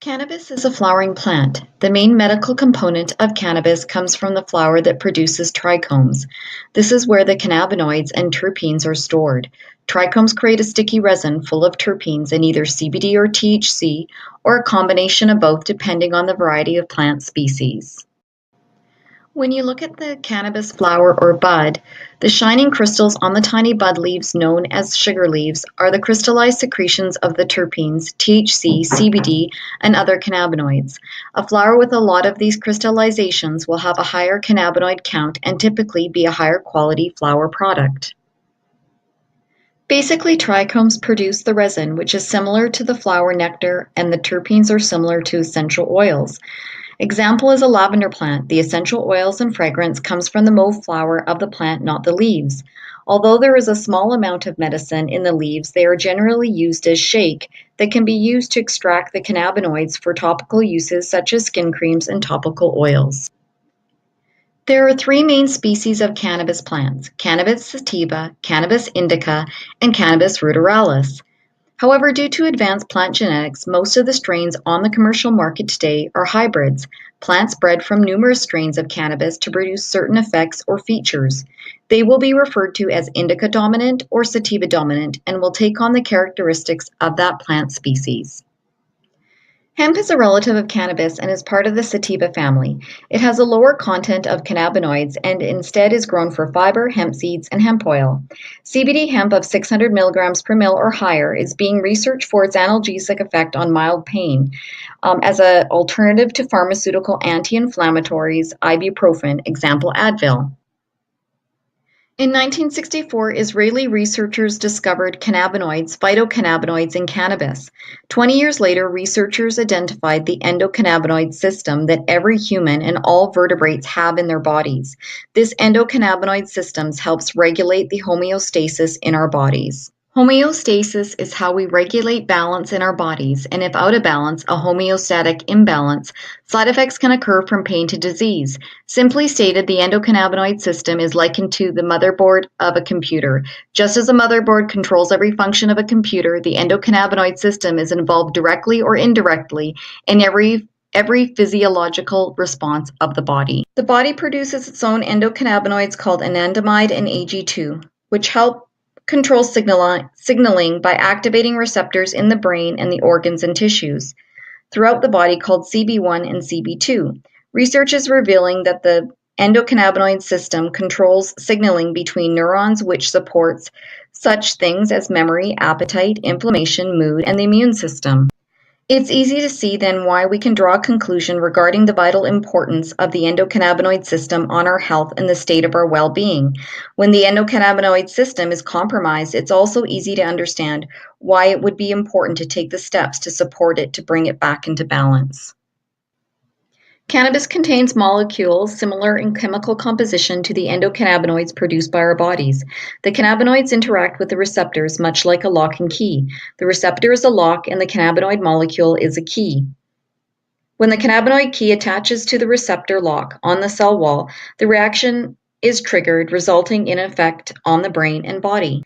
Cannabis is a flowering plant. The main medical component of cannabis comes from the flower that produces trichomes. This is where the cannabinoids and terpenes are stored. Trichomes create a sticky resin full of terpenes in either CBD or THC, or a combination of both depending on the variety of plant species. When you look at the cannabis flower or bud, the shining crystals on the tiny bud leaves, known as sugar leaves, are the crystallized secretions of the terpenes, THC, CBD, and other cannabinoids. A flower with a lot of these crystallizations will have a higher cannabinoid count and typically be a higher quality flower product. Basically, trichomes produce the resin, which is similar to the flower nectar, and the terpenes are similar to essential oils. Example is a lavender plant. The essential oils and fragrance comes from the mauve flower of the plant, not the leaves. Although there is a small amount of medicine in the leaves, they are generally used as shake that can be used to extract the cannabinoids for topical uses such as skin creams and topical oils. There are three main species of cannabis plants: Cannabis sativa, Cannabis indica, and Cannabis ruderalis. However, due to advanced plant genetics, most of the strains on the commercial market today are hybrids, plants bred from numerous strains of cannabis to produce certain effects or features. They will be referred to as indica dominant or sativa dominant and will take on the characteristics of that plant species. Hemp is a relative of cannabis and is part of the sativa family. It has a lower content of cannabinoids and instead is grown for fiber, hemp seeds, and hemp oil. CBD hemp of 600 milligrams per mil or higher is being researched for its analgesic effect on mild pain as an alternative to pharmaceutical anti-inflammatories, ibuprofen, example Advil. In 1964, Israeli researchers discovered cannabinoids, phytocannabinoids in cannabis. 20 years later, researchers identified the endocannabinoid system that every human and all vertebrates have in their bodies. This endocannabinoid system helps regulate the homeostasis in our bodies. Homeostasis is how we regulate balance in our bodies, and if out of balance, a homeostatic imbalance, side effects can occur from pain to disease. Simply stated, the endocannabinoid system is likened to the motherboard of a computer. Just as a motherboard controls every function of a computer, the endocannabinoid system is involved directly or indirectly in every physiological response of the body. The body produces its own endocannabinoids called anandamide and AG2, which help control signaling by activating receptors in the brain and the organs and tissues throughout the body called CB1 and CB2. Research is revealing that the endocannabinoid system controls signaling between neurons, which supports such things as memory, appetite, inflammation, mood, and the immune system. It's easy to see then why we can draw a conclusion regarding the vital importance of the endocannabinoid system on our health and the state of our well-being. When the endocannabinoid system is compromised, it's also easy to understand why it would be important to take the steps to support it to bring it back into balance. Cannabis contains molecules similar in chemical composition to the endocannabinoids produced by our bodies. The cannabinoids interact with the receptors much like a lock and key. The receptor is a lock and the cannabinoid molecule is a key. When the cannabinoid key attaches to the receptor lock on the cell wall, the reaction is triggered, resulting in an effect on the brain and body.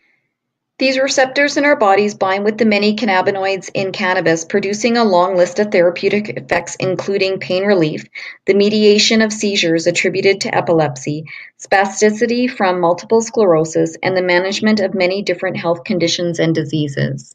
These receptors in our bodies bind with the many cannabinoids in cannabis, producing a long list of therapeutic effects including pain relief, the mediation of seizures attributed to epilepsy, spasticity from multiple sclerosis, and the management of many different health conditions and diseases.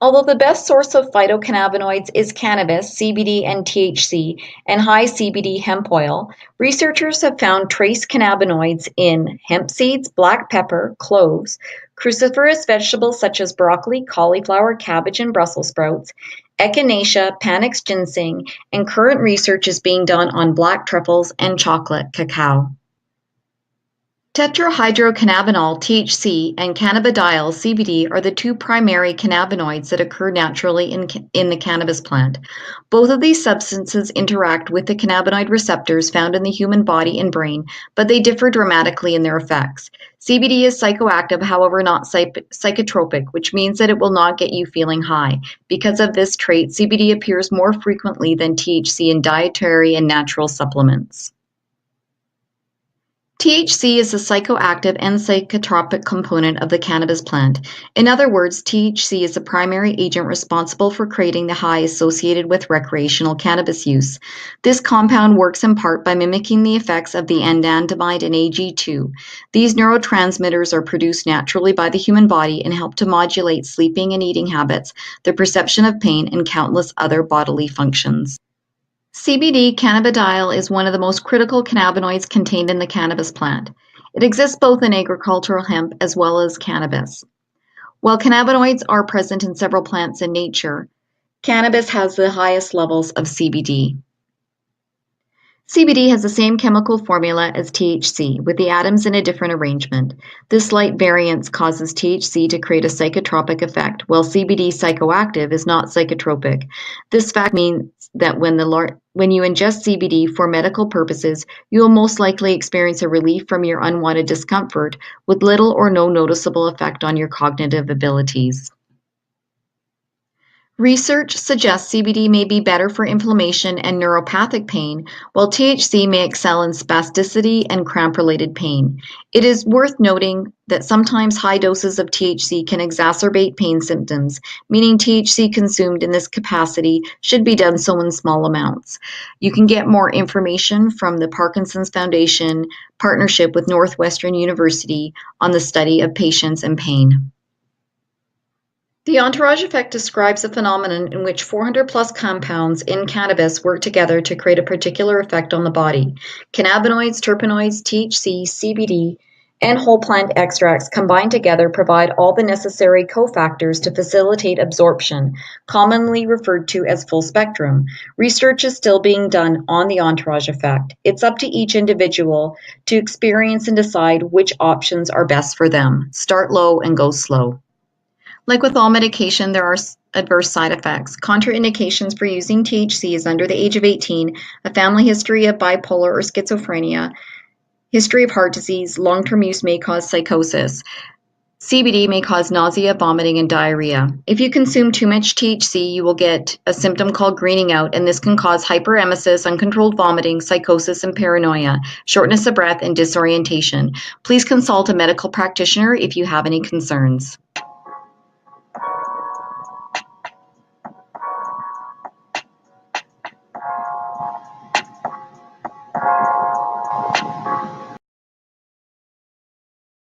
Although the best source of phytocannabinoids is cannabis, CBD, and THC, and high CBD hemp oil, researchers have found trace cannabinoids in hemp seeds, black pepper, cloves, cruciferous vegetables such as broccoli, cauliflower, cabbage, and Brussels sprouts, echinacea, panax ginseng, and current research is being done on black truffles and chocolate cacao. Tetrahydrocannabinol (THC) and cannabidiol (CBD) are the two primary cannabinoids that occur naturally in the cannabis plant. Both of these substances interact with the cannabinoid receptors found in the human body and brain, but they differ dramatically in their effects. CBD is psychoactive, however not psychotropic, which means that it will not get you feeling high. Because of this trait, CBD appears more frequently than THC in dietary and natural supplements. THC is the psychoactive and psychotropic component of the cannabis plant. In other words, THC is the primary agent responsible for creating the high associated with recreational cannabis use. This compound works in part by mimicking the effects of the anandamide and AG2. These neurotransmitters are produced naturally by the human body and help to modulate sleeping and eating habits, the perception of pain, and countless other bodily functions. CBD cannabidiol is one of the most critical cannabinoids contained in the cannabis plant. It exists both in agricultural hemp as well as cannabis. While cannabinoids are present in several plants in nature, cannabis has the highest levels of CBD. CBD has the same chemical formula as THC, with the atoms in a different arrangement. This slight variance causes THC to create a psychotropic effect, while CBD psychoactive is not psychotropic. This fact means that when you ingest CBD for medical purposes, you will most likely experience a relief from your unwanted discomfort with little or no noticeable effect on your cognitive abilities. Research suggests CBD may be better for inflammation and neuropathic pain, while THC may excel in spasticity and cramp-related pain. It is worth noting that sometimes high doses of THC can exacerbate pain symptoms, meaning THC consumed in this capacity should be done so in small amounts. You can get more information from the Parkinson's Foundation partnership with Northwestern University on the study of patients and pain. The entourage effect describes a phenomenon in which 400 plus compounds in cannabis work together to create a particular effect on the body. Cannabinoids, terpenoids, THC, CBD, and whole plant extracts combined together provide all the necessary cofactors to facilitate absorption, commonly referred to as full spectrum. Research is still being done on the entourage effect. It's up to each individual to experience and decide which options are best for them. Start low and go slow. Like with all medication, there are adverse side effects. Contraindications for using THC is under the age of 18, a family history of bipolar or schizophrenia, history of heart disease, long-term use may cause psychosis. CBD may cause nausea, vomiting, and diarrhea. If you consume too much THC, you will get a symptom called greening out, and this can cause hyperemesis, uncontrolled vomiting, psychosis, and paranoia, shortness of breath, and disorientation. Please consult a medical practitioner if you have any concerns.